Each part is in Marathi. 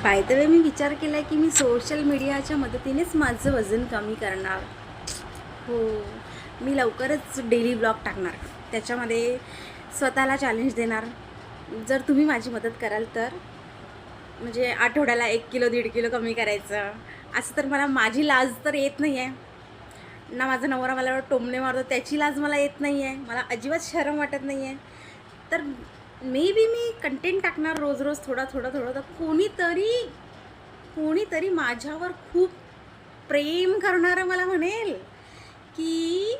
बाय द वे मी विचार केला आहे की मी सोशल मीडियाच्या मदतीनेच माझं वजन कमी करणार. हो, मी लवकरच डेली ब्लॉग टाकणार, त्याच्यामध्ये स्वतःला चॅलेंज देणार. जर तुम्ही माझी मदत कराल तर, म्हणजे आठवड्याला 1 किलो 1.5 किलो कमी करायचं. असं तर मला माझी लाज तर येत नाही आहे ना, माझा नवरा मला टोमणे मारतो त्याची लाज मला येत नाही आहे, मला अजिबात शरम वाटत नाही आहे. तर मे बी मी कंटेंट टाकणार रोज रोज थोडा थोडा थोडं, तर कोणीतरी माझ्यावर खूप प्रेम करणारं मला म्हणेल की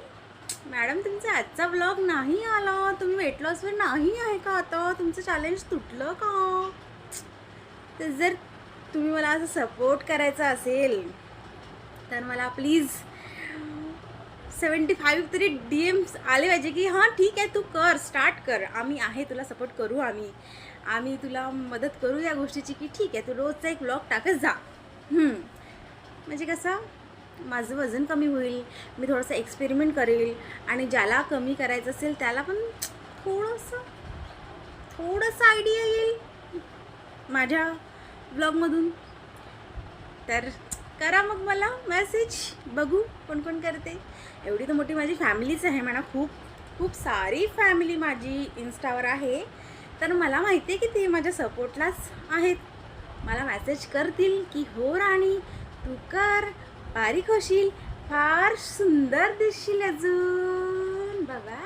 मॅडम तुमचा आजचा ब्लॉग नाही आला, तुम्ही वेट लॉसवर नाही आहे का, आता तुमचं चॅलेंज तुटलं का. तर जर तुम्ही मला असं सपोर्ट करायचा असेल तर मला प्लीज 75 तरी DMs आले पाहिजे की हां ठीक आहे, तू कर, स्टार्ट कर, आम्ही आहे, तुला सपोर्ट करू, आम्ही तुला मदत करू या गोष्टीची, की ठीक आहे तू रोजचा एक ब्लॉग टाकत जा. म्हणजे कसं माझं वजन कमी होईल, मी थोडंसं एक्सपेरिमेंट करेल, आणि ज्याला कमी करायचं असेल त्याला पण थोडंसं आयडिया येईल माझ्या ब्लॉगमधून. तर करा मग मला मेसेज, बघू कोण कोण करते. एवढी तर मोठी माझी फॅमिलीच आहे म्हणा, खूप सारी फॅमिली माझी इन्स्टावर आहे. तर मला माहिती आहे की ते माझ्या सपोर्टलाच आहेत. मला मेसेज करतील की हो राणी तू कर, बारीक होशील, फार सुंदर दिसशील अजून. बाय.